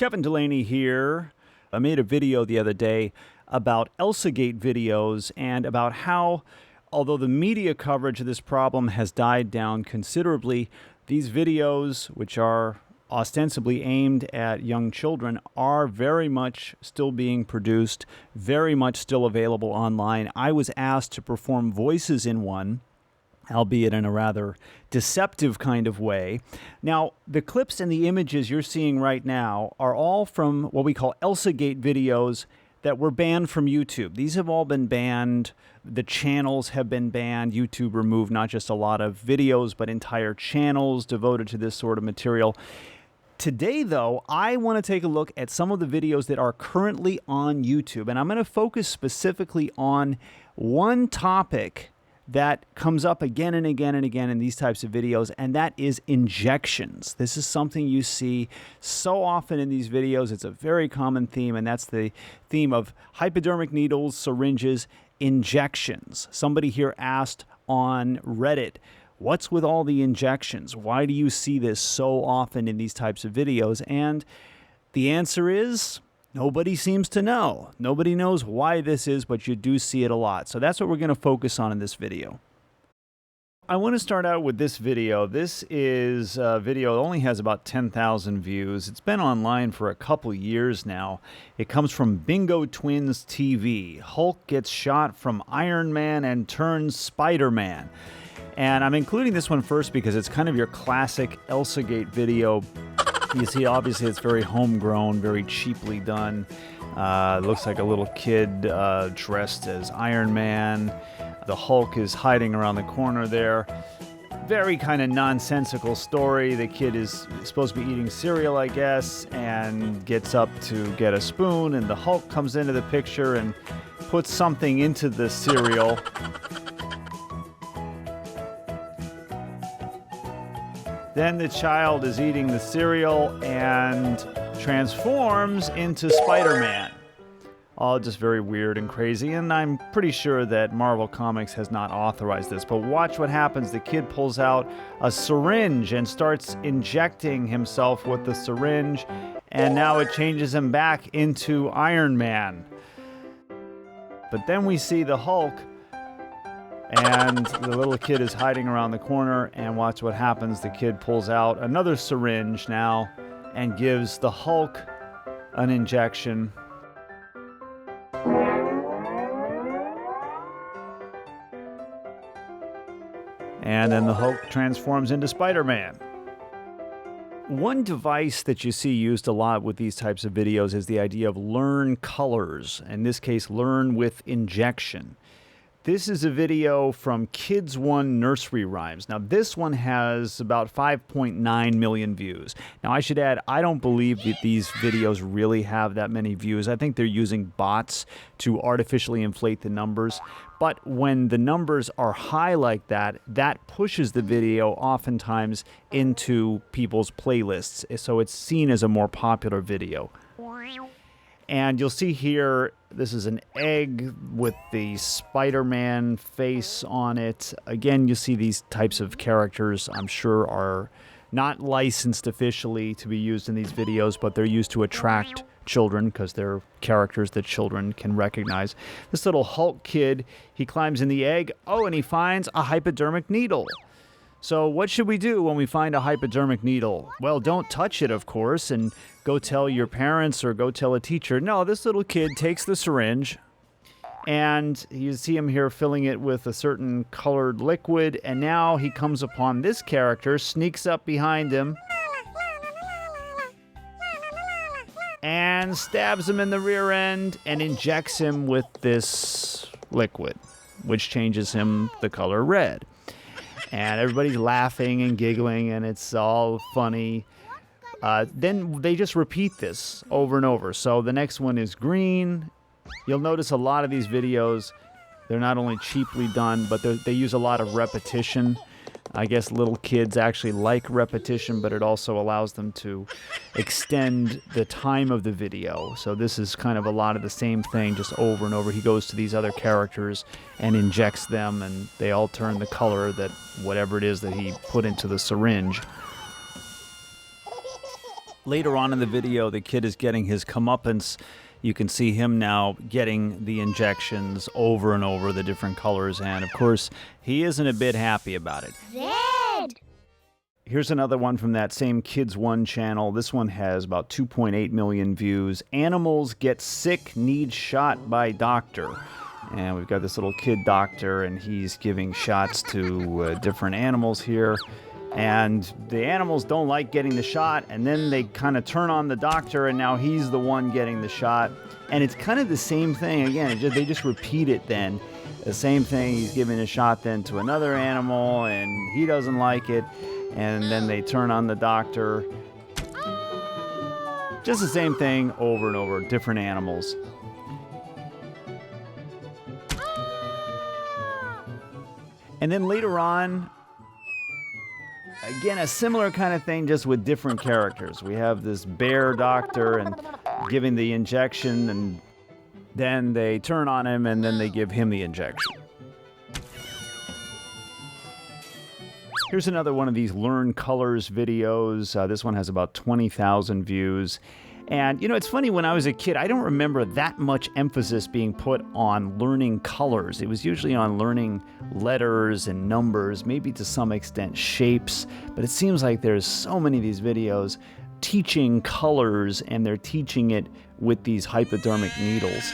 Kevin Delaney here. I made a video the other day about ElsaGate videos and about how, although the media coverage of this problem has died down considerably, these videos, which are ostensibly aimed at young children, are very much still being produced, very much still available online. I was asked to perform voices in one, albeit in a rather deceptive kind of way. Now, the clips and the images you're seeing right now are all from what we call ElsaGate videos that were banned from YouTube. These have all been banned. The channels have been banned. YouTube removed not just a lot of videos, but entire channels devoted to this sort of material. Today, though, I want to take a look at some of the videos that are currently on YouTube, and I'm going to focus specifically on one topic that comes up again and again and again in these types of videos, and that is injections. This is something you see so often in these videos. It's a very common theme, and that's the theme of hypodermic needles, syringes, injections. Somebody here asked on Reddit, what's with all the injections? Why do you see this so often in these types of videos? And the answer is, nobody seems to know. Nobody knows why this is, but you do see it a lot. So that's what we're going to focus on in this video. I want to start out with this video. This is a video that only has about 10,000 views. It's been online for a couple years now. It comes from Bingo Twins TV. Hulk gets shot from Iron Man and turns Spider-Man. And I'm including this one first because it's kind of your classic ElsaGate video. You see, obviously, it's very homegrown, very cheaply done. Looks like a little kid dressed as Iron Man. The Hulk is hiding around the corner there. Very kind of nonsensical story. The kid is supposed to be eating cereal, I guess, and gets up to get a spoon, and the Hulk comes into the picture and puts something into the cereal. Then the child is eating the cereal and transforms into Spider-Man. All just very weird and crazy, and I'm pretty sure that Marvel Comics has not authorized this. But watch what happens. The kid pulls out a syringe and starts injecting himself with the syringe, and now it changes him back into Iron Man. But then we see the Hulk, and the little kid is hiding around the corner, and watch what happens. The kid pulls out another syringe now and gives the Hulk an injection. And then the Hulk transforms into Spider-Man. One device that you see used a lot with these types of videos is the idea of learn colors. In this case, learn with injection. This is a video from Kids One Nursery Rhymes. Now, this one has about 5.9 million views. Now, I should add, I don't believe that these videos really have that many views. I think they're using bots to artificially inflate the numbers. But when the numbers are high like that, that pushes the video oftentimes into people's playlists. So it's seen as a more popular video. And you'll see here, this is an egg with the Spider-Man face on it. Again, you see these types of characters, I'm sure, are not licensed officially to be used in these videos, but they're used to attract children because they're characters that children can recognize. This little Hulk kid, he climbs in the egg. Oh, and he finds a hypodermic needle. So what should we do when we find a hypodermic needle? Well, don't touch it, of course, and go tell your parents or go tell a teacher. No, this little kid takes the syringe, and you see him here filling it with a certain colored liquid, and now he comes upon this character, sneaks up behind him, and stabs him in the rear end and injects him with this liquid, which changes him the color red. And everybody's laughing and giggling, and it's all funny. Then they just repeat this over and over. So the next one is green. You'll notice a lot of these videos, they're not only cheaply done, but they use a lot of repetition. I guess little kids actually like repetition, but it also allows them to extend the time of the video. So this is kind of a lot of the same thing, just over and over. He goes to these other characters and injects them, and they all turn the color that whatever it is that he put into the syringe. Later on in the video, the kid is getting his comeuppance. You can see him now getting the injections over and over, the different colors, and of course, he isn't a bit happy about it. Red! Here's another one from that same Kids One channel. This one has about 2.8 million views. Animals get sick, need shot by doctor. And we've got this little kid doctor, and he's giving shots to different animals here. And the animals don't like getting the shot, and then they kind of turn on the doctor, and now he's the one getting the shot. And it's kind of the same thing. Again, they just repeat it then. The same thing, he's giving a shot then to another animal, and he doesn't like it. And then they turn on the doctor. Just the same thing over and over, different animals. And then later on, again, a similar kind of thing, just with different characters. We have this bear doctor and giving the injection, and then they turn on him, and then they give him the injection. Here's another one of these Learn Colors videos. This one has about 20,000 views. And, you know, it's funny, when I was a kid, I don't remember that much emphasis being put on learning colors. It was usually on learning letters and numbers, maybe to some extent shapes. But it seems like there's so many of these videos teaching colors, and they're teaching it with these hypodermic needles.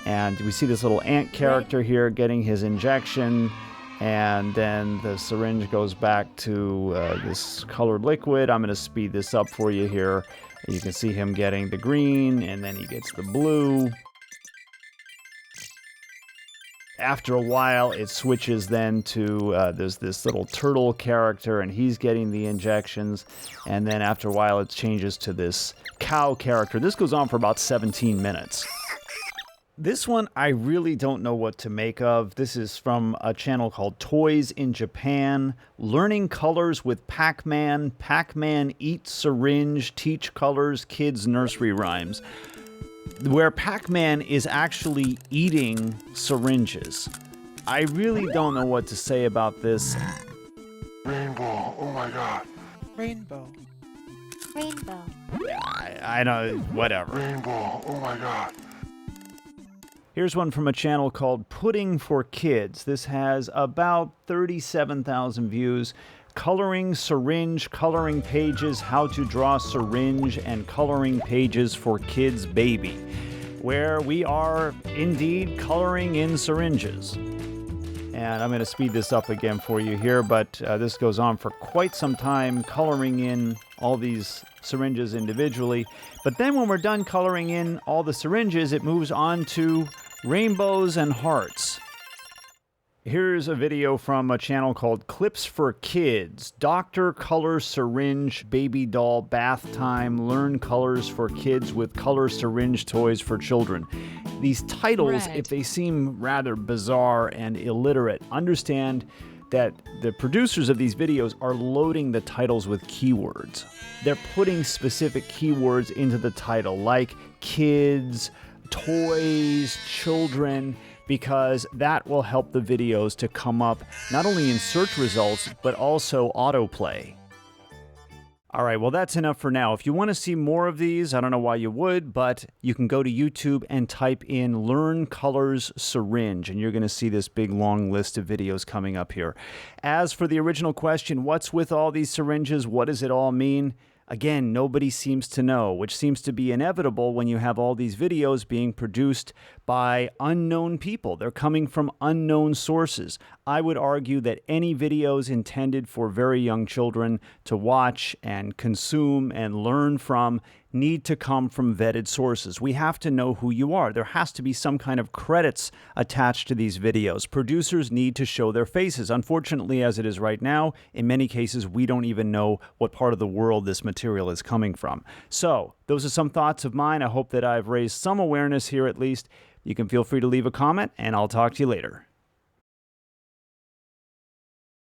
And we see this little ant character here getting his injection. And then the syringe goes back to this colored liquid. I'm going to speed this up for you here. You can see him getting the green, and then he gets the blue. After a while, it switches then to, there's this little turtle character, and he's getting the injections. And then after a while, it changes to this cow character. This goes on for about 17 minutes. This one, I really don't know what to make of. This is from a channel called Toys in Japan. Learning colors with Pac-Man. Pac-Man eat syringe, teach colors, kids nursery rhymes. Where Pac-Man is actually eating syringes. I really don't know what to say about this. Rainbow, oh my god. Rainbow. Rainbow. I don't, whatever. Rainbow, oh my god. Here's one from a channel called Pudding for Kids. This has about 37,000 views. Coloring syringe, coloring pages, how to draw syringe, and coloring pages for kids' baby, where we are indeed coloring in syringes. And I'm going to speed this up again for you here, but this goes on for quite some time, coloring in all these syringes individually. But then when we're done coloring in all the syringes, it moves on to rainbows and hearts. Here's a video from a channel called Clips for Kids. Doctor Color Syringe Baby Doll Bath Time. Learn colors for kids with color syringe toys for children. These titles, if they seem rather bizarre and illiterate, understand that the producers of these videos are loading the titles with keywords. They're putting specific keywords into the title, like kids, toys, children, because that will help the videos to come up not only in search results, but also autoplay. All right, well, that's enough for now. If you want to see more of these, I don't know why you would, but you can go to YouTube and type in Learn Colors Syringe, and you're going to see this big, long list of videos coming up here. As for the original question, what's with all these syringes? What does it all mean? Again, nobody seems to know, which seems to be inevitable when you have all these videos being produced by unknown people. They're coming from unknown sources. I would argue that any videos intended for very young children to watch and consume and learn from need to come from vetted sources. We have to know who you are. There has to be some kind of credits attached to these videos. Producers need to show their faces. Unfortunately, as it is right now, in many cases, we don't even know what part of the world this material is coming from. So, those are some thoughts of mine. I hope that I've raised some awareness here at least. You can feel free to leave a comment, and I'll talk to you later.